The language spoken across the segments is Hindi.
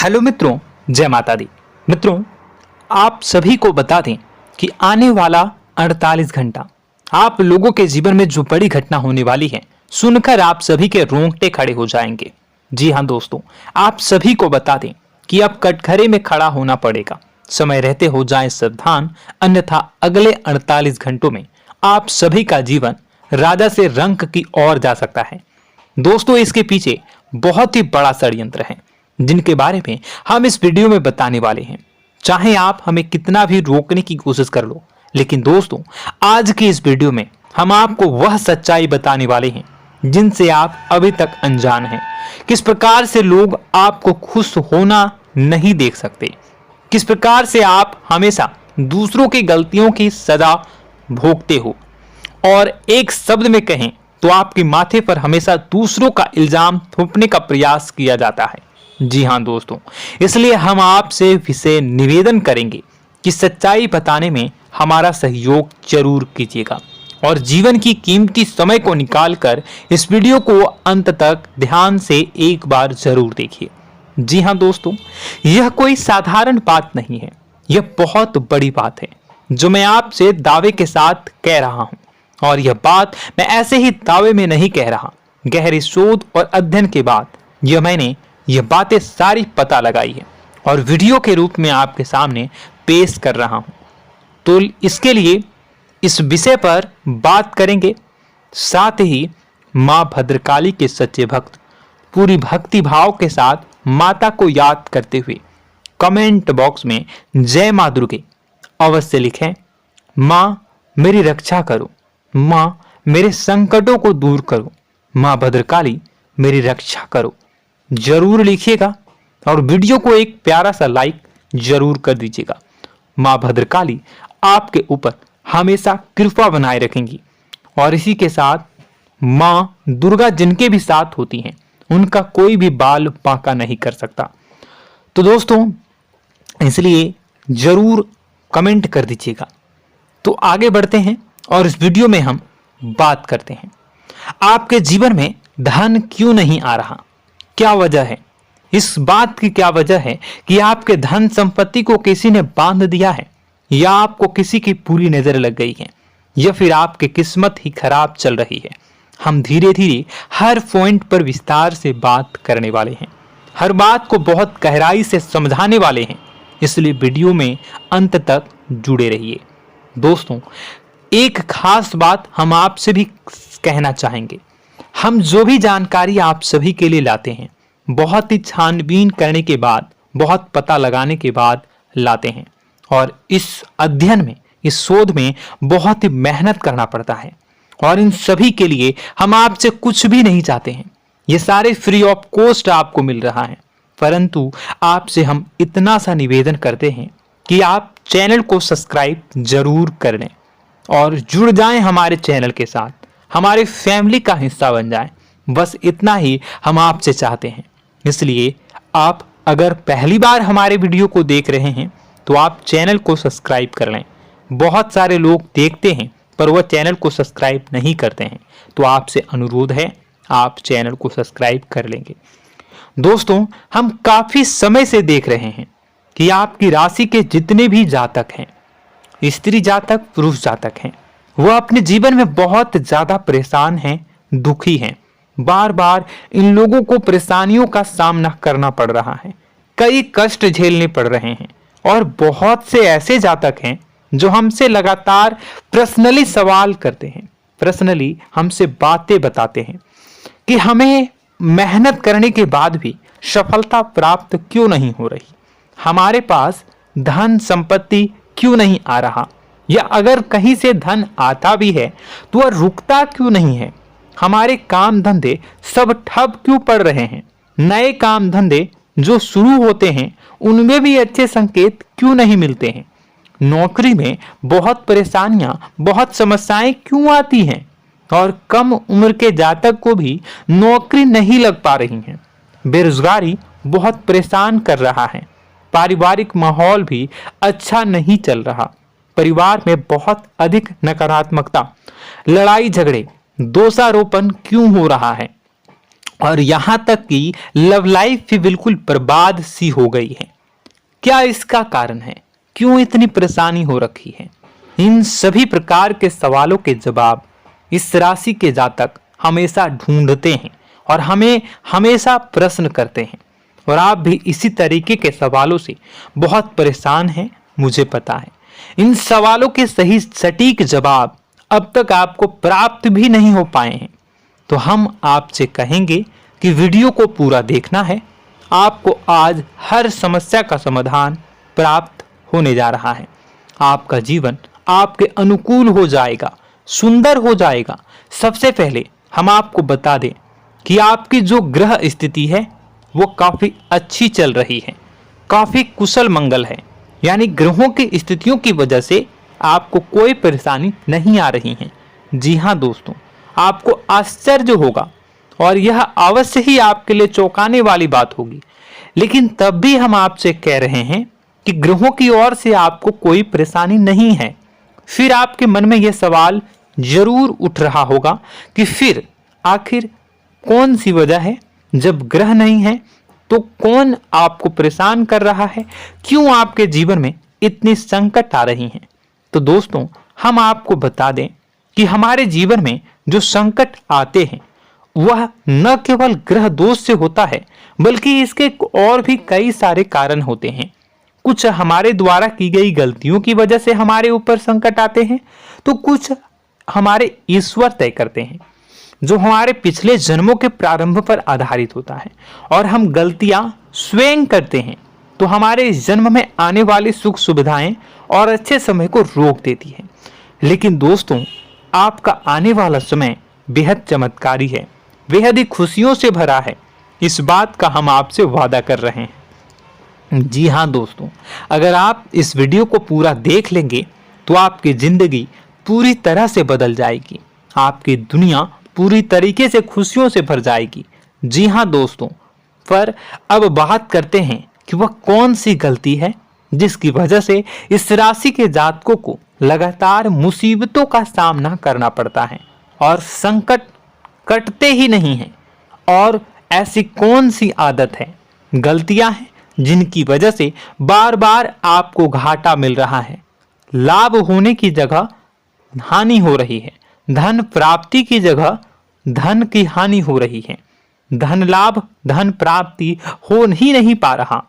हेलो मित्रों, जय माता दी। मित्रों, आप सभी को बता दें कि आने वाला 48 घंटा आप लोगों के जीवन में जो बड़ी घटना होने वाली है, सुनकर आप सभी के रोंगटे खड़े हो जाएंगे। जी हाँ दोस्तों, आप सभी को बता दें कि अब कटघरे में खड़ा होना पड़ेगा। समय रहते हो जाएं सावधान, अन्यथा अगले 48 घंटों में आप सभी का जीवन राजा से रंक की ओर जा सकता है। दोस्तों, इसके पीछे बहुत ही बड़ा षड्यंत्र है जिनके बारे में हम इस वीडियो में बताने वाले हैं। चाहे आप हमें कितना भी रोकने की कोशिश कर लो, लेकिन दोस्तों आज की इस वीडियो में हम आपको वह सच्चाई बताने वाले हैं जिनसे आप अभी तक अनजान हैं। किस प्रकार से लोग आपको खुश होना नहीं देख सकते, किस प्रकार से आप हमेशा दूसरों की गलतियों की सजा भोगते हो, और एक शब्द में कहें तो आपके माथे पर हमेशा दूसरों का इल्जाम थोपने का प्रयास किया जाता है। जी हाँ दोस्तों, इसलिए हम आपसे विशेष निवेदन करेंगे कि सच्चाई बताने में हमारा सहयोग जरूर कीजिएगा और जीवन की कीमती समय को निकालकर इस वीडियो को अंत तक ध्यान से एक बार जरूर देखिए। जी हाँ दोस्तों, यह कोई साधारण बात नहीं है, यह बहुत बड़ी बात है जो मैं आपसे दावे के साथ कह रहा हूं। और यह बात मैं ऐसे ही दावे में नहीं कह रहा, गहरी शोध और अध्ययन के बाद मैंने यह बातें सारी पता लगाई है और वीडियो के रूप में आपके सामने पेश कर रहा हूं। तो इसके लिए इस विषय पर बात करेंगे। साथ ही मां भद्रकाली के सच्चे भक्त पूरी भक्ति भाव के साथ माता को याद करते हुए कमेंट बॉक्स में जय मां दुर्गे अवश्य लिखें। मां मेरी रक्षा करो, मां मेरे संकटों को दूर करो, मां भद्रकाली मेरी रक्षा करो, जरूर लिखिएगा और वीडियो को एक प्यारा सा लाइक जरूर कर दीजिएगा। मां भद्रकाली आपके ऊपर हमेशा कृपा बनाए रखेंगी और इसी के साथ मां दुर्गा जिनके भी साथ होती हैं उनका कोई भी बाल बांका नहीं कर सकता। तो दोस्तों, इसलिए जरूर कमेंट कर दीजिएगा। तो आगे बढ़ते हैं और इस वीडियो में हम बात करते हैं, आपके जीवन में धन क्यों नहीं आ रहा, क्या वजह है। इस बात की क्या वजह है कि आपके धन संपत्ति को किसी ने बांध दिया है, या आपको किसी की पूरी नजर लग गई है, या फिर आपकी किस्मत ही खराब चल रही है। हम धीरे धीरे हर पॉइंट पर विस्तार से बात करने वाले हैं, हर बात को बहुत गहराई से समझाने वाले हैं, इसलिए वीडियो में अंत तक जुड़े रहिए। दोस्तों, एक खास बात हम आपसे भी कहना चाहेंगे, हम जो भी जानकारी आप सभी के लिए लाते हैं बहुत ही छानबीन करने के बाद, बहुत पता लगाने के बाद लाते हैं, और इस अध्ययन में, इस शोध में बहुत ही मेहनत करना पड़ता है। और इन सभी के लिए हम आपसे कुछ भी नहीं चाहते हैं, ये सारे फ्री ऑफ कॉस्ट आपको मिल रहा है, परंतु आपसे हम इतना सा निवेदन करते हैं कि आप चैनल को सब्सक्राइब जरूर कर लें और जुड़ जाएं हमारे चैनल के साथ, हमारे फैमिली का हिस्सा बन जाएं। बस इतना ही हम आपसे चाहते हैं। इसलिए आप अगर पहली बार हमारे वीडियो को देख रहे हैं तो आप चैनल को सब्सक्राइब कर लें। बहुत सारे लोग देखते हैं पर वह चैनल को सब्सक्राइब नहीं करते हैं, तो आपसे अनुरोध है आप चैनल को सब्सक्राइब कर लेंगे। दोस्तों, हम काफी समय से देख रहे हैं कि आपकी राशि के जितने भी जातक हैं, स्त्री जातक, पुरुष जातक हैं, वह अपने जीवन में बहुत ज्यादा परेशान हैं, दुखी हैं। बार बार इन लोगों को परेशानियों का सामना करना पड़ रहा है, कई कष्ट झेलने पड़ रहे हैं, और बहुत से ऐसे जातक हैं जो हमसे लगातार पर्सनली सवाल करते हैं, पर्सनली हमसे बातें बताते हैं कि हमें मेहनत करने के बाद भी सफलता प्राप्त क्यों नहीं हो रही, हमारे पास धन संपत्ति क्यों नहीं आ रहा, या अगर कहीं से धन आता भी है तो वह रुकता क्यों नहीं है, हमारे काम धंधे सब ठप क्यों पड़ रहे हैं, नए काम धंधे जो शुरू होते हैं उनमें भी अच्छे संकेत क्यों नहीं मिलते हैं, नौकरी में बहुत परेशानियां, बहुत समस्याएं क्यों आती हैं, और कम उम्र के जातक को भी नौकरी नहीं लग पा रही है, बेरोजगारी बहुत परेशान कर रहा है, पारिवारिक माहौल भी अच्छा नहीं चल रहा, परिवार में बहुत अधिक नकारात्मकता, लड़ाई झगड़े, दोषारोपण क्यों हो रहा है, और यहां तक कि लव लाइफ भी बिल्कुल बर्बाद सी हो गई है। क्या इसका कारण है? क्यों इतनी परेशानी हो रखी है? इन सभी प्रकार के सवालों के जवाब इस राशि के जातक हमेशा ढूंढते हैं और हमें हमेशा प्रश्न करते हैं। और आप भी इसी तरीके के सवालों से बहुत परेशान हैं, मुझे पता है। इन सवालों के सही सटीक जवाब अब तक आपको प्राप्त भी नहीं हो पाए हैं। तो हम आपसे कहेंगे कि वीडियो को पूरा देखना है। आपको आज हर समस्या का समाधान प्राप्त होने जा रहा है। आपका जीवन आपके अनुकूल हो जाएगा, सुंदर हो जाएगा। सबसे पहले हम आपको बता दें कि आपकी जो ग्रह स्थिति है वो काफी अच्छी चल रही है, काफी कुशल मंगल है। यानी ग्रहों की स्थितियों की वजह से आपको कोई परेशानी नहीं आ रही है। जी हाँ दोस्तों, आपको आश्चर्य होगा और यह अवश्य ही आपके लिए चौंकाने वाली बात होगी। लेकिन तब भी हम आपसे कह रहे हैं कि ग्रहों की ओर से आपको कोई परेशानी नहीं है। फिर आपके मन में यह सवाल जरूर उठ रहा होगा कि फिर आखिर कौन सी वजह है? जब ग्रह नहीं है तो कौन आपको परेशान कर रहा है? क्यों आपके जीवन में इतनी संकट आ रही हैं? तो दोस्तों, हम आपको बता दें कि हमारे जीवन में जो संकट आते हैं वह न केवल ग्रह दोष से होता है, बल्कि इसके और भी कई सारे कारण होते हैं। कुछ हमारे द्वारा की गई गलतियों की वजह से हमारे ऊपर संकट आते हैं, तो कुछ हमारे ईश्वर तय करते हैं, जो हमारे पिछले जन्मों के प्रारंभ पर आधारित होता है। और हम गलतियां स्वयं करते हैं तो हमारे इस जन्म में आने वाली सुख सुविधाएं और अच्छे समय को रोक देती है। लेकिन दोस्तों, आपका आने वाला समय बेहद चमत्कारी है, बेहद ही खुशियों से भरा है। इस बात का हम आपसे वादा कर रहे हैं। जी हाँ दोस्तों, अगर आप इस वीडियो को पूरा देख लेंगे तो आपकी जिंदगी पूरी तरह से बदल जाएगी, आपकी दुनिया पूरी तरीके से खुशियों से भर जाएगी। जी हाँ दोस्तों, पर अब बात करते हैं कि वह कौन सी गलती है जिसकी वजह से इस राशि के जातकों को लगातार मुसीबतों का सामना करना पड़ता है और संकट कटते ही नहीं हैं। और ऐसी कौन सी आदत है, गलतियां हैं जिनकी वजह से बार बार आपको घाटा मिल रहा है, लाभ होने की जगह हानि हो रही है, धन प्राप्ति की जगह धन की हानि हो रही है, धन लाभ धन प्राप्ति हो ही नहीं पा रहा,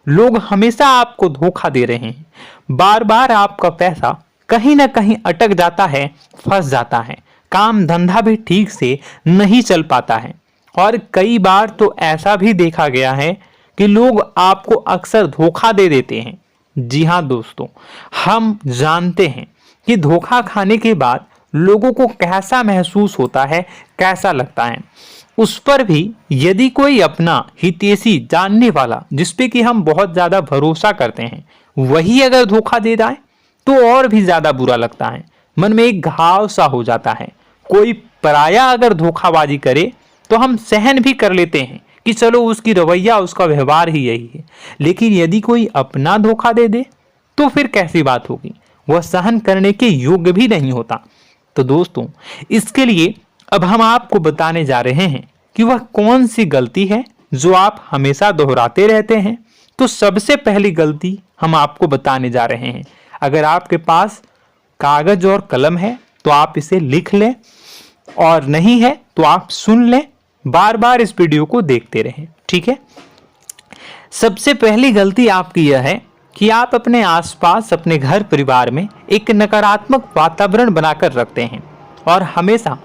लोग हमेशा आपको धोखा दे रहे हैं, बार बार आपका पैसा कहीं ना कहीं अटक जाता है, फंस जाता है, काम धंधा भी ठीक से नहीं चल पाता है। और कई बार तो ऐसा भी देखा गया है कि लोग आपको अक्सर धोखा दे देते हैं। जी हाँ दोस्तों, हम जानते हैं कि धोखा खाने के बाद लोगों को कैसा महसूस होता है, कैसा लगता है। उस पर भी यदि कोई अपना हितैषी जानने वाला, जिसपे कि हम बहुत ज्यादा भरोसा करते हैं, वही अगर धोखा दे जाए तो और भी ज्यादा बुरा लगता है, मन में एक घाव सा हो जाता है। कोई पराया अगर धोखाबाजी करे तो हम सहन भी कर लेते हैं कि चलो उसकी रवैया, उसका व्यवहार ही यही है। लेकिन यदि कोई अपना धोखा दे दे तो फिर कैसी बात होगी, वह सहन करने के योग्य भी नहीं होता। तो दोस्तों, इसके लिए अब हम आपको बताने जा रहे हैं कि वह कौन सी गलती है जो आप हमेशा दोहराते रहते हैं। तो सबसे पहली गलती हम आपको बताने जा रहे हैं। अगर आपके पास कागज और कलम है तो आप इसे लिख लें, और नहीं है तो आप सुन लें, बार बार इस वीडियो को देखते रहें, ठीक है। सबसे पहली गलती आपकी यह है कि आप अपने आसपास, अपने घर परिवार में एक नकारात्मक वातावरण बनाकर रखते हैं। और हमेशा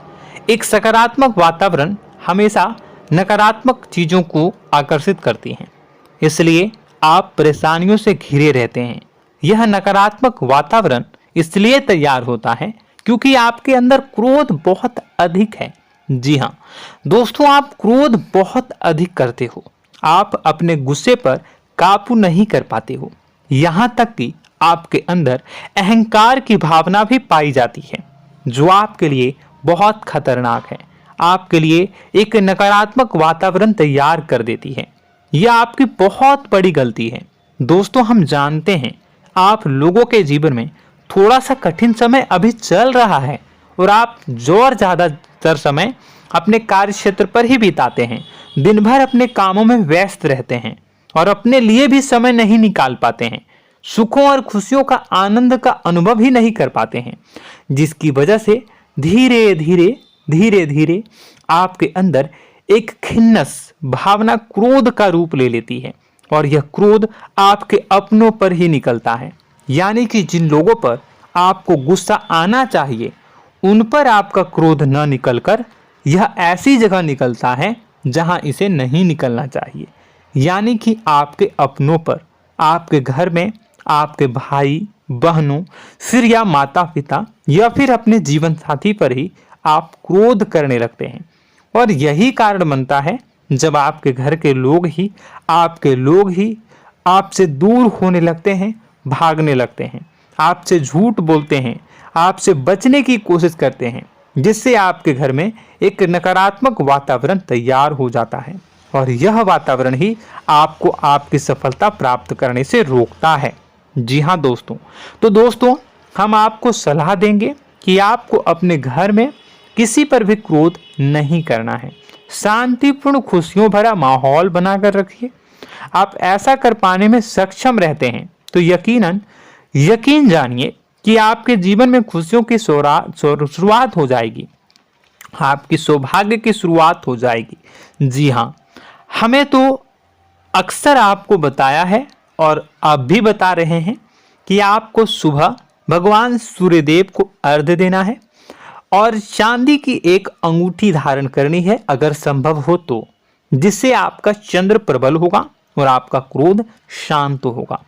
एक सकारात्मक वातावरण हमेशा नकारात्मक चीजों को आकर्षित करती हैं, इसलिए आप परेशानियों से घिरे रहते हैं। यह नकारात्मक वातावरण इसलिए तैयार होता है क्योंकि आपके अंदर क्रोध बहुत अधिक है। जी हाँ दोस्तों, आप क्रोध बहुत अधिक करते हो, आप अपने गुस्से पर काबू नहीं कर पाते हो, यहाँ तक कि आपके अंदर अहंकार की भावना भी पाई जाती है, जो आपके लिए बहुत खतरनाक है, आपके लिए एक नकारात्मक वातावरण तैयार कर देती है। यह आपकी बहुत बड़ी गलती है। दोस्तों, हम जानते हैं आप लोगों के जीवन में थोड़ा सा कठिन समय अभी चल रहा है और आप और ज्यादातर समय अपने कार्य क्षेत्र पर ही बिताते हैं, दिन भर अपने कामों में व्यस्त रहते हैं और अपने लिए भी समय नहीं निकाल पाते हैं, सुखों और खुशियों का आनंद का अनुभव ही नहीं कर पाते हैं, जिसकी वजह से धीरे धीरे धीरे धीरे आपके अंदर एक खिन्नस भावना क्रोध का रूप ले लेती है और यह क्रोध आपके अपनों पर ही निकलता है। यानी कि जिन लोगों पर आपको गुस्सा आना चाहिए उन पर आपका क्रोध न निकलकर यह ऐसी जगह निकलता है जहां इसे नहीं निकलना चाहिए। यानी कि आपके अपनों पर, आपके घर में आपके भाई बहनों, फिर या माता पिता या फिर अपने जीवन साथी पर ही आप क्रोध करने लगते हैं। और यही कारण बनता है जब आपके घर के लोग ही आपसे दूर होने लगते हैं, भागने लगते हैं, आपसे झूठ बोलते हैं, आपसे बचने की कोशिश करते हैं, जिससे आपके घर में एक नकारात्मक वातावरण तैयार हो जाता है और यह वातावरण ही आपको आपकी सफलता प्राप्त करने से रोकता है। जी हाँ दोस्तों, तो दोस्तों हम आपको सलाह देंगे कि आपको अपने घर में किसी पर भी क्रोध नहीं करना है। शांतिपूर्ण खुशियों भरा माहौल बनाकर रखिए। आप ऐसा कर पाने में सक्षम रहते हैं तो यकीन जानिए कि आपके जीवन में खुशियों की शुरुआत हो जाएगी, आपकी सौभाग्य की शुरुआत हो जाएगी। जी हाँ, हमें तो अक्सर आपको बताया है और आप भी बता रहे हैं कि आपको सुबह भगवान सूर्यदेव को अर्घ्य देना है और चांदी की एक अंगूठी धारण करनी है अगर संभव हो तो, जिससे आपका चंद्र प्रबल होगा और आपका क्रोध शांत होगा।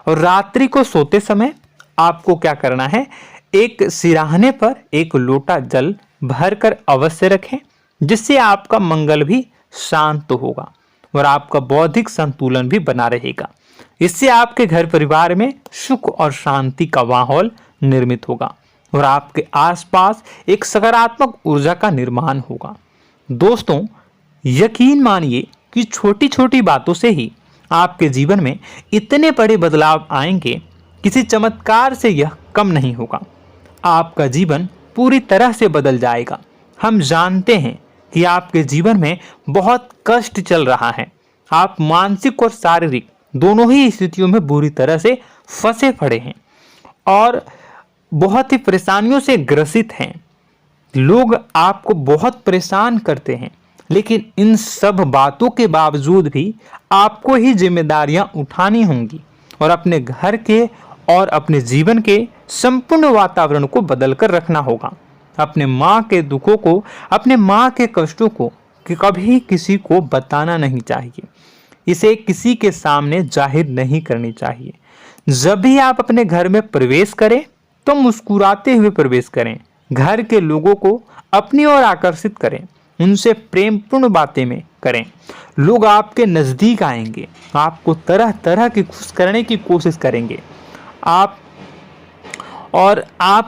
और रात्रि को सोते समय आपको क्या करना है, एक सिराहने पर एक लोटा जल भरकर अवश्य रखें, जिससे आपका मंगल भी शांत होगा और आपका बौद्धिक संतुलन भी बना रहेगा। इससे आपके घर परिवार में सुख और शांति का माहौल निर्मित होगा और आपके आसपास एक सकारात्मक ऊर्जा का निर्माण होगा। दोस्तों यकीन मानिए कि छोटी छोटी बातों से ही आपके जीवन में इतने बड़े बदलाव आएंगे, किसी चमत्कार से यह कम नहीं होगा। आपका जीवन पूरी तरह से बदल जाएगा। हम जानते हैं कि आपके जीवन में बहुत कष्ट चल रहा है, आप मानसिक और शारीरिक दोनों ही स्थितियों में बुरी तरह से फंसे पड़े हैं और बहुत ही परेशानियों से ग्रसित हैं। लोग आपको बहुत परेशान करते हैं, लेकिन इन सब बातों के बावजूद भी आपको ही जिम्मेदारियां उठानी होंगी और अपने घर के और अपने जीवन के संपूर्ण वातावरण को बदलकर रखना होगा। अपने माँ के दुखों को, अपने माँ के कष्टों को कभी किसी को बताना नहीं चाहिए, इसे किसी के सामने जाहिर नहीं करनी चाहिए। जब भी आप अपने घर में प्रवेश करें तो मुस्कुराते हुए प्रवेश करें, घर के लोगों को अपनी ओर आकर्षित करें, उनसे प्रेमपूर्ण बातें में करें। लोग आपके नज़दीक आएंगे, आपको तरह तरह की खुश करने की कोशिश करेंगे। आप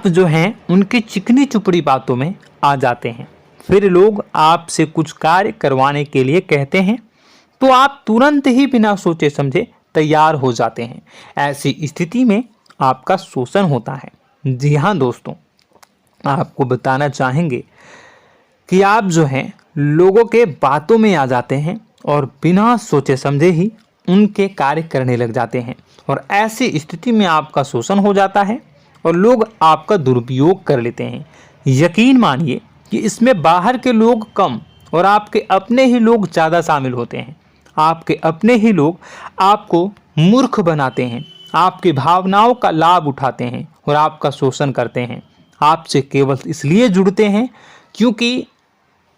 जो हैं उनकी चिकनी चुपड़ी बातों में आ जाते हैं। फिर लोग आपसे कुछ कार्य करवाने के लिए कहते हैं तो आप तुरंत ही बिना सोचे समझे तैयार हो जाते हैं। ऐसी स्थिति में आपका शोषण होता है। जी हाँ दोस्तों, आपको बताना चाहेंगे कि आप जो हैं लोगों के बातों में आ जाते हैं और बिना सोचे समझे ही उनके कार्य करने लग जाते हैं और ऐसी स्थिति में आपका शोषण हो जाता है और लोग आपका दुरुपयोग कर लेते हैं। यकीन मानिए कि इसमें बाहर के लोग कम और आपके अपने ही लोग ज़्यादा शामिल होते हैं। आपके अपने ही लोग आपको मूर्ख बनाते हैं, आपकी भावनाओं का लाभ उठाते हैं और आपका शोषण करते हैं। आपसे केवल इसलिए जुड़ते हैं क्योंकि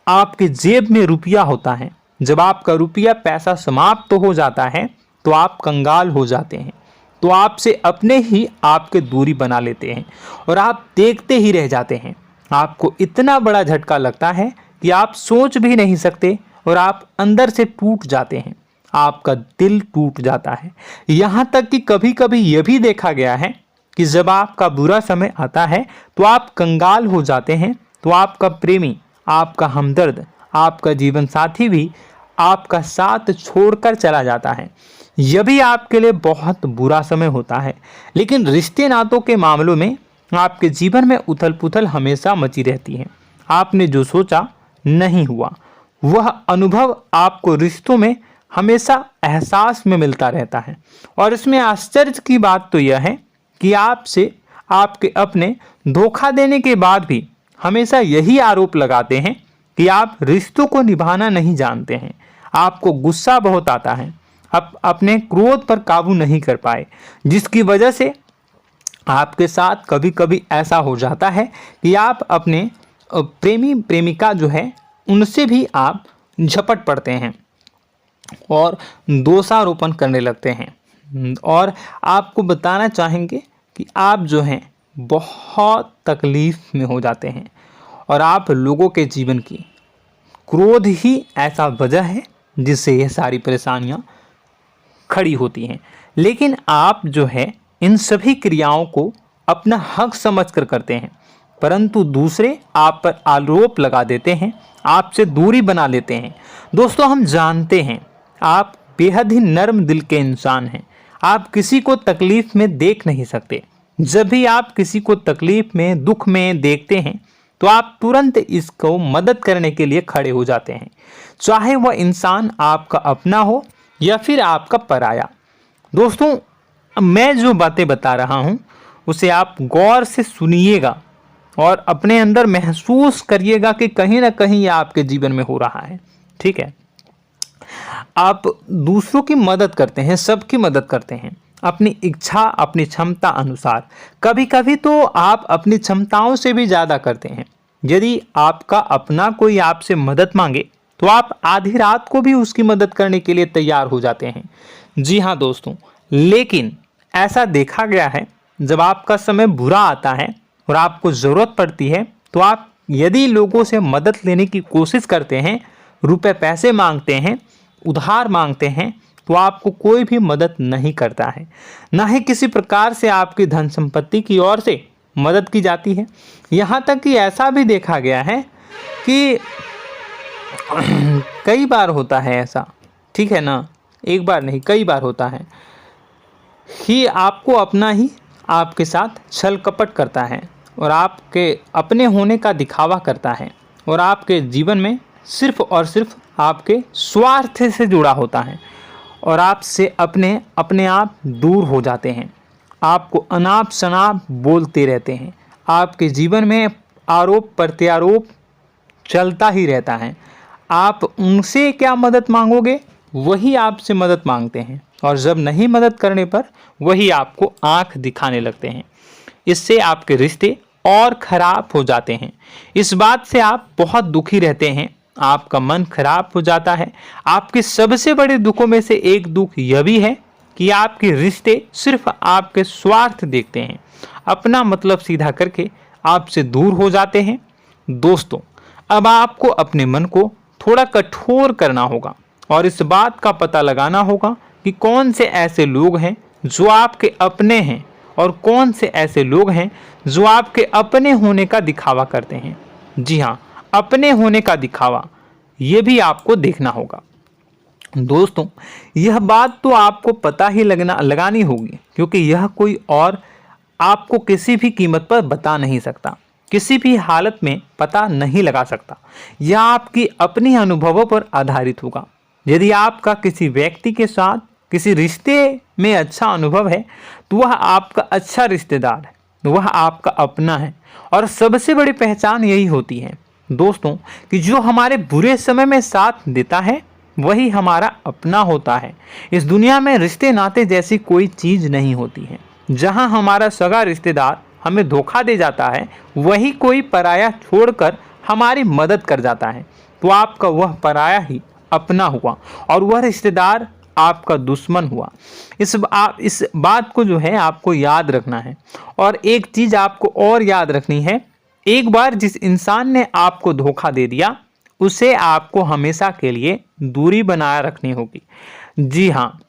आपके जेब में रुपया होता है। जब आपका रुपया पैसा समाप्त हो जाता है तो आप कंगाल हो जाते हैं, तो आपसे अपने ही आपके दूरी बना लेते हैं और आप देखते ही रह जाते हैं। आपको इतना बड़ा झटका लगता है कि आप सोच भी नहीं सकते और आप अंदर से टूट जाते हैं, आपका दिल टूट जाता है। यहाँ तक कि कभी कभी यह भी देखा गया है कि जब आपका बुरा समय आता है तो आप कंगाल हो जाते हैं, तो आपका प्रेमी, आपका हमदर्द, आपका जीवन साथी भी आपका साथ छोड़कर चला जाता है। यह भी आपके लिए बहुत बुरा समय होता है। लेकिन रिश्ते नातों के मामलों में आपके जीवन में उथल पुथल हमेशा मची रहती है। आपने जो सोचा नहीं हुआ। वह अनुभव आपको रिश्तों में हमेशा एहसास में मिलता रहता है। और इसमें आश्चर्य की बात तो यह है कि आपसे आपके अपने धोखा देने के बाद भी हमेशा यही आरोप लगाते हैं कि आप रिश्तों को निभाना नहीं जानते हैं। आपको गुस्सा बहुत आता है, आप अपने क्रोध पर काबू नहीं कर पाए, जिसकी वजह से आपके साथ कभी कभी ऐसा हो जाता है कि आप अपने प्रेमी प्रेमिका जो है उनसे भी आप झपट पड़ते हैं और दोषारोपण करने लगते हैं। और आपको बताना चाहेंगे कि आप जो हैं बहुत तकलीफ में हो जाते हैं और आप लोगों के जीवन की क्रोध ही ऐसा वजह है जिससे यह सारी परेशानियां खड़ी होती हैं। लेकिन आप जो है इन सभी क्रियाओं को अपना हक समझकर करते हैं, परंतु दूसरे आप पर आरोप लगा देते हैं, आपसे दूरी बना लेते हैं। दोस्तों, हम जानते हैं आप बेहद ही नर्म दिल के इंसान हैं। आप किसी को तकलीफ में देख नहीं सकते। जब भी आप किसी को तकलीफ में, दुख में देखते हैं तो आप तुरंत इसको मदद करने के लिए खड़े हो जाते हैं, चाहे वह इंसान आपका अपना हो या फिर आपका पराया। दोस्तों, मैं जो बातें बता रहा हूं उसे आप गौर से सुनिएगा और अपने अंदर महसूस करिएगा कि कहीं ना कहीं यह आपके जीवन में हो रहा है। ठीक है, आप दूसरों की मदद करते हैं, सबकी मदद करते हैं अपनी इच्छा, अपनी क्षमता अनुसार। कभी कभी तो आप अपनी क्षमताओं से भी ज़्यादा करते हैं। यदि आपका अपना कोई आपसे मदद मांगे तो आप आधी रात को भी उसकी मदद करने के लिए तैयार हो जाते हैं। जी हाँ दोस्तों, लेकिन ऐसा देखा गया है जब आपका समय बुरा आता है और आपको ज़रूरत पड़ती है तो आप यदि लोगों से मदद लेने की कोशिश करते हैं, रुपए पैसे मांगते हैं, उधार मांगते हैं, तो आपको कोई भी मदद नहीं करता है। ना ही किसी प्रकार से आपकी धन संपत्ति की ओर से मदद की जाती है। यहाँ तक कि ऐसा भी देखा गया है कि कई बार होता है ऐसा, ठीक है ना, एक बार नहीं कई बार होता है कि आपको अपना ही आपके साथ छल कपट करता है और आपके अपने होने का दिखावा करता है और आपके जीवन में सिर्फ और सिर्फ आपके स्वार्थ से जुड़ा होता है और आपसे अपने आप दूर हो जाते हैं। आपको अनाप शनाप बोलते रहते हैं। आपके जीवन में आरोप प्रत्यारोप चलता ही रहता है। आप उनसे क्या मदद मांगोगे, वही आपसे मदद मांगते हैं और जब नहीं मदद करने पर वही आपको आंख दिखाने लगते हैं। इससे आपके रिश्ते और खराब हो जाते हैं। इस बात से आप बहुत दुखी रहते हैं, आपका मन खराब हो जाता है। आपके सबसे बड़े दुखों में से एक दुख यह भी है कि आपके रिश्ते सिर्फ आपके स्वार्थ देखते हैं, अपना मतलब सीधा करके आपसे दूर हो जाते हैं। दोस्तों, अब आपको अपने मन को थोड़ा कठोर करना होगा और इस बात का पता लगाना होगा कि कौन से ऐसे लोग हैं जो आपके अपने हैं और कौन से ऐसे लोग हैं जो आपके अपने होने का दिखावा करते हैं। जी हाँ, अपने होने का दिखावा, ये भी आपको देखना होगा। दोस्तों, यह बात तो आपको पता ही लगानी होगी, क्योंकि यह कोई और आपको किसी भी कीमत पर बता नहीं सकता, किसी भी हालत में पता नहीं लगा सकता। यह आपकी अपनी अनुभवों पर आधारित होगा। यदि आपका किसी व्यक्ति के साथ किसी रिश्ते में अच्छा अनुभव है तो वह आपका अच्छा रिश्तेदार है, वह आपका अपना है। और सबसे बड़ी पहचान यही होती है दोस्तों कि जो हमारे बुरे समय में साथ देता है वही हमारा अपना होता है। इस दुनिया में रिश्ते नाते जैसी कोई चीज़ नहीं होती है। जहां हमारा सगा रिश्तेदार हमें धोखा दे जाता है, वही कोई पराया छोड़कर हमारी मदद कर जाता है, तो आपका वह पराया ही अपना हुआ और वह रिश्तेदार आपका दुश्मन हुआ। इस बात को जो है आपको याद रखना है। और एक चीज़ आपको और याद रखनी है, एक बार जिस इंसान ने आपको धोखा दे दिया उसे आपको हमेशा के लिए दूरी बनाए रखनी होगी। जी हाँ,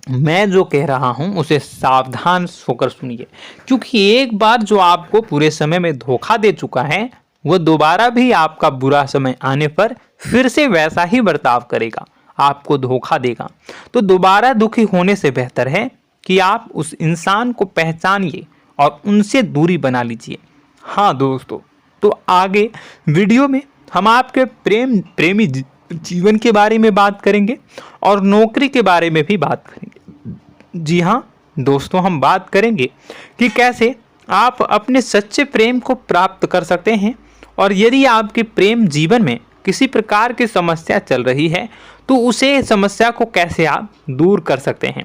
मैं जो कह रहा हूं उसे सावधान होकर सुनिए, क्योंकि एक बार जो आपको पूरे समय में धोखा दे चुका है वह दोबारा भी आपका बुरा समय आने पर फिर से वैसा ही बर्ताव करेगा, आपको धोखा देगा। तो दोबारा दुखी होने से बेहतर है कि आप उस इंसान को पहचानिए और उनसे दूरी बना लीजिए। हाँ दोस्तों, तो आगे वीडियो में हम आपके प्रेमी जीवन के बारे में बात करेंगे और नौकरी के बारे में भी बात करेंगे। जी हाँ दोस्तों, हम बात करेंगे कि कैसे आप अपने सच्चे प्रेम को प्राप्त कर सकते हैं, और यदि आपके प्रेम जीवन में किसी प्रकार की समस्या चल रही है तो उसे समस्या को कैसे आप दूर कर सकते हैं।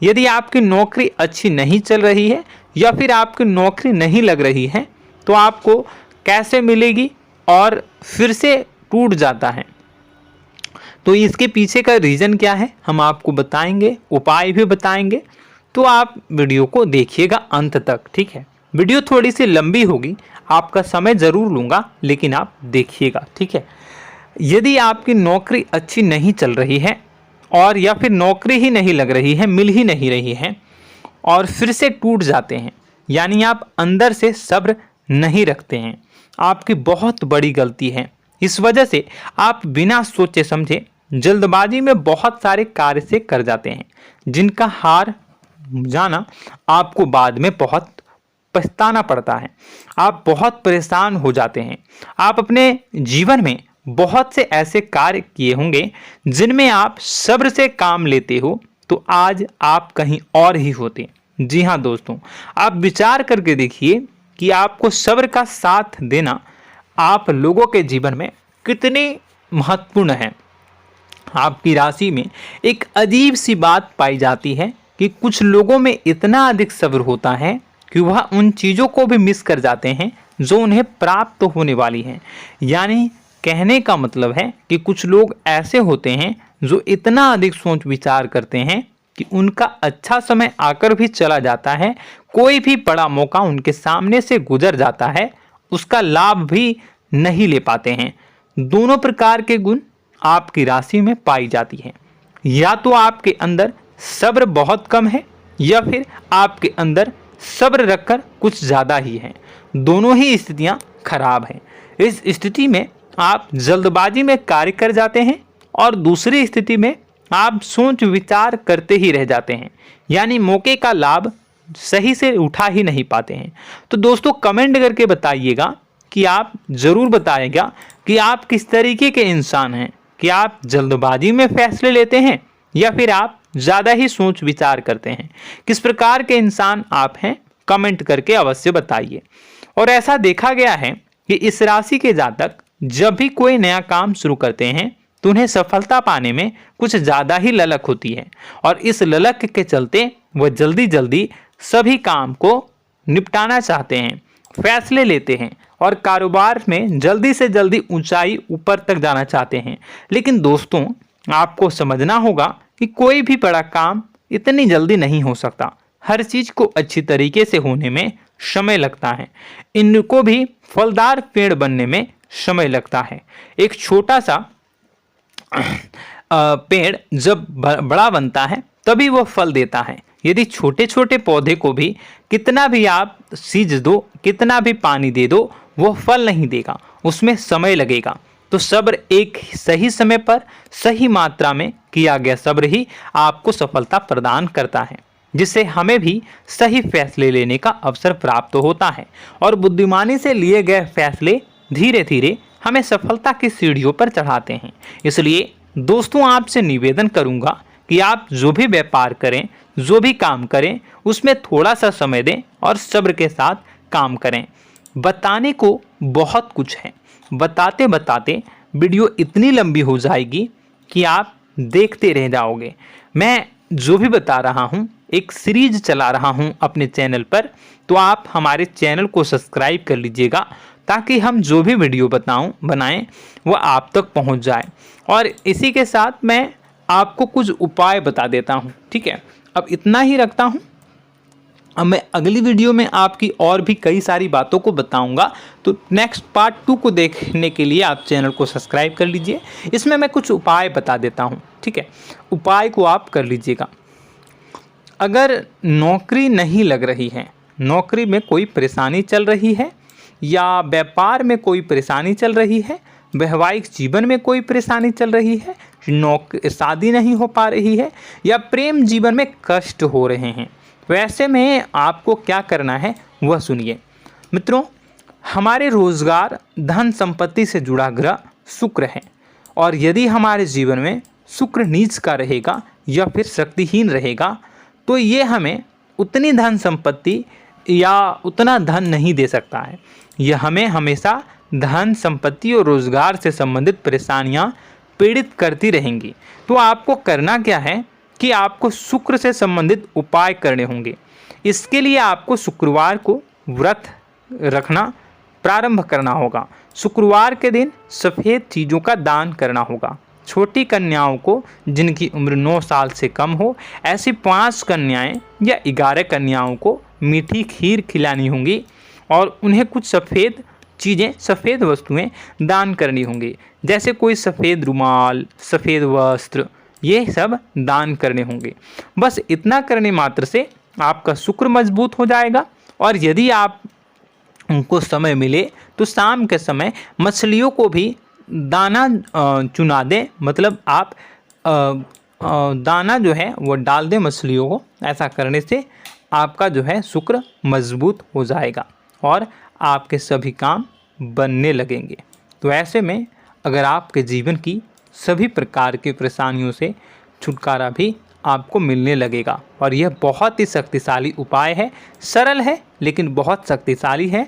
यदि आपकी नौकरी अच्छी नहीं चल रही है या फिर आपकी नौकरी नहीं लग रही है तो आपको कैसे मिलेगी और फिर से टूट जाता है, तो इसके पीछे का रीज़न क्या है हम आपको बताएंगे, उपाय भी बताएंगे। तो आप वीडियो को देखिएगा अंत तक, ठीक है। वीडियो थोड़ी सी लंबी होगी, आपका समय ज़रूर लूँगा, लेकिन आप देखिएगा, ठीक है। यदि आपकी नौकरी अच्छी नहीं चल रही है और या फिर नौकरी ही नहीं लग रही है, मिल ही नहीं रही है और फिर से टूट जाते हैं, यानी आप अंदर से सब्र नहीं रखते हैं, आपकी बहुत बड़ी गलती है। इस वजह से आप बिना सोचे समझे जल्दबाजी में बहुत सारे कार्य से कर जाते हैं, जिनका हार जाना आपको बाद में बहुत पछताना पड़ता है। आप बहुत परेशान हो जाते हैं। आप अपने जीवन में बहुत से ऐसे कार्य किए होंगे जिनमें आप सब्र से काम लेते हो, तो आज आप कहीं और ही होते। जी हाँ दोस्तों, आप विचार करके देखिए कि आपको सब्र का साथ देना आप लोगों के जीवन में कितने महत्वपूर्ण है। आपकी राशि में एक अजीब सी बात पाई जाती है कि कुछ लोगों में इतना अधिक सब्र होता है कि वह उन चीज़ों को भी मिस कर जाते हैं जो उन्हें प्राप्त होने वाली हैं। यानी कहने का मतलब है कि कुछ लोग ऐसे होते हैं जो इतना अधिक सोच विचार करते हैं कि उनका अच्छा समय आकर भी चला जाता है, कोई भी बड़ा मौका उनके सामने से गुजर जाता है, उसका लाभ भी नहीं ले पाते हैं। दोनों प्रकार के गुण आपकी राशि में पाई जाती हैं। या तो आपके अंदर सब्र बहुत कम है या फिर आपके अंदर सब्र रखकर कुछ ज़्यादा ही है। दोनों ही स्थितियाँ खराब हैं। इस स्थिति में आप जल्दबाजी में कार्य कर जाते हैं और दूसरी स्थिति में आप सोच विचार करते ही रह जाते हैं, यानी मौके का लाभ सही से उठा ही नहीं पाते हैं। तो दोस्तों कमेंट करके बताइएगा कि आप ज़रूर बताइएगा कि आप किस तरीके के इंसान हैं, कि आप जल्दबाजी में फैसले लेते हैं या फिर आप ज़्यादा ही सोच विचार करते हैं। किस प्रकार के इंसान आप हैं, कमेंट करके अवश्य बताइए। और ऐसा देखा गया है कि इस राशि के जातक जब भी कोई नया काम शुरू करते हैं तो उन्हें सफलता पाने में कुछ ज़्यादा ही ललक होती है, और इस ललक के चलते वह जल्दी जल्दी सभी काम को निपटाना चाहते हैं, फैसले लेते हैं और कारोबार में जल्दी से जल्दी ऊंचाई ऊपर तक जाना चाहते हैं। लेकिन दोस्तों आपको समझना होगा कि कोई भी बड़ा काम इतनी जल्दी नहीं हो सकता। हर चीज़ को अच्छी तरीके से होने में समय लगता है। इनको भी फलदार पेड़ बनने में समय लगता है। एक छोटा सा पेड़ जब बड़ा बनता है तभी वो फल देता है। यदि छोटे छोटे पौधे को भी कितना भी आप सींच दो, कितना भी पानी दे दो, वो फल नहीं देगा, उसमें समय लगेगा। तो सब्र एक सही समय पर सही मात्रा में किया गया सब्र ही आपको सफलता प्रदान करता है, जिससे हमें भी सही फैसले लेने का अवसर प्राप्त होता है और बुद्धिमानी से लिए गए फैसले धीरे धीरे हमें सफलता की सीढ़ियों पर चढ़ाते हैं। इसलिए दोस्तों आपसे निवेदन करूंगा कि आप जो भी व्यापार करें, जो भी काम करें, उसमें थोड़ा सा समय दें और सब्र के साथ काम करें। बताने को बहुत कुछ है, बताते बताते वीडियो इतनी लंबी हो जाएगी कि आप देखते रह जाओगे। मैं जो भी बता रहा हूँ एक सीरीज चला रहा हूँ अपने चैनल पर, तो आप हमारे चैनल को सब्सक्राइब कर लीजिएगा ताकि हम जो भी वीडियो बनाएं वो आप तक पहुँच जाए। और इसी के साथ मैं आपको कुछ उपाय बता देता हूँ, ठीक है। अब इतना ही रखता हूँ। अब मैं अगली वीडियो में आपकी और भी कई सारी बातों को बताऊंगा, तो नेक्स्ट पार्ट 2 को देखने के लिए आप चैनल को सब्सक्राइब कर लीजिए। इसमें मैं कुछ उपाय बता देता हूं, ठीक है। उपाय को आप कर लीजिएगा। अगर नौकरी नहीं लग रही है, नौकरी में कोई परेशानी चल रही है, या व्यापार में कोई परेशानी चल रही है, वैवाहिक जीवन में कोई परेशानी चल रही है, शादी नहीं हो पा रही है, या प्रेम जीवन में कष्ट हो रहे हैं, वैसे में आपको क्या करना है वह सुनिए। मित्रों, हमारे रोजगार धन संपत्ति से जुड़ा ग्रह शुक्र है, और यदि हमारे जीवन में शुक्र नीच का रहेगा या फिर शक्तिहीन रहेगा तो ये हमें उतनी धन संपत्ति या उतना धन नहीं दे सकता है। यह हमें हमेशा धन संपत्ति और रोजगार से संबंधित परेशानियां पीड़ित करती रहेंगी। तो आपको करना क्या है कि आपको शुक्र से संबंधित उपाय करने होंगे। इसके लिए आपको शुक्रवार को व्रत रखना प्रारंभ करना होगा। शुक्रवार के दिन सफ़ेद चीज़ों का दान करना होगा। छोटी कन्याओं को जिनकी उम्र 9 साल से कम हो, ऐसी 5 कन्याएं या 11 कन्याओं को मीठी खीर खिलानी होंगी और उन्हें कुछ सफ़ेद चीज़ें, सफ़ेद वस्तुएं दान करनी होंगी, जैसे कोई सफ़ेद रुमाल, सफ़ेद वस्त्र, ये सब दान करने होंगे। बस इतना करने मात्र से आपका शुक्र मजबूत हो जाएगा। और यदि आप उनको समय मिले तो शाम के समय मछलियों को भी दाना चुना दें, मतलब आप दाना जो है वो डाल दें मछलियों को। ऐसा करने से आपका जो है शुक्र मजबूत हो जाएगा और आपके सभी काम बनने लगेंगे। तो ऐसे में अगर आपके जीवन की सभी प्रकार की परेशानियों से छुटकारा भी आपको मिलने लगेगा। और यह बहुत ही शक्तिशाली उपाय है, सरल है लेकिन बहुत शक्तिशाली है।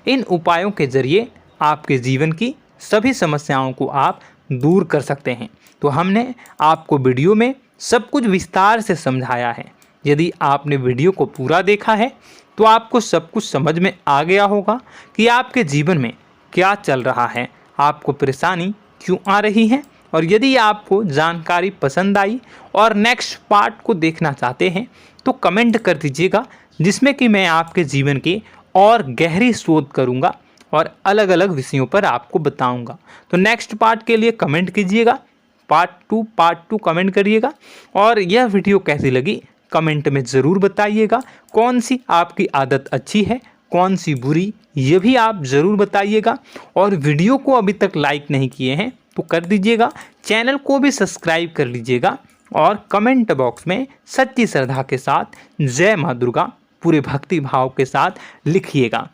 इन उपायों के ज़रिए आपके जीवन की सभी समस्याओं को आप दूर कर सकते हैं। तो हमने आपको वीडियो में सब कुछ विस्तार से समझाया है। यदि आपने वीडियो को पूरा देखा है तो आपको सब कुछ समझ में आ गया होगा कि आपके जीवन में क्या चल रहा है, आपको परेशानी क्यों आ रही है। और यदि आपको जानकारी पसंद आई और नेक्स्ट पार्ट को देखना चाहते हैं तो कमेंट कर दीजिएगा, जिसमें कि मैं आपके जीवन की और गहरी शोध करूंगा और अलग अलग विषयों पर आपको बताऊंगा। तो नेक्स्ट पार्ट के लिए कमेंट कीजिएगा, पार्ट टू कमेंट करिएगा। और यह वीडियो कैसी लगी कमेंट में ज़रूर बताइएगा। कौन सी आपकी आदत अच्छी है, कौन सी बुरी, ये भी आप ज़रूर बताइएगा। और वीडियो को अभी तक लाइक नहीं किए हैं तो कर दीजिएगा, चैनल को भी सब्सक्राइब कर लीजिएगा और कमेंट बॉक्स में सच्ची श्रद्धा के साथ जय माँ दुर्गा पूरे भक्ति भाव के साथ लिखिएगा।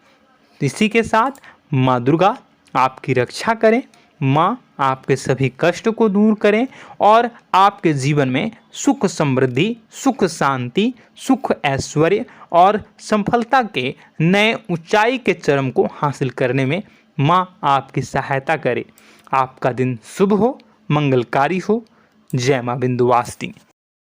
इसी के साथ माँ दुर्गा आपकी रक्षा करें, माँ आपके सभी कष्ट को दूर करें और आपके जीवन में सुख समृद्धि, सुख शांति, सुख ऐश्वर्य और सफलता के नए ऊंचाई के चरम को हासिल करने में माँ आपकी सहायता करे। आपका दिन शुभ हो, मंगलकारी हो। जय माँ विंध्यवासिनी।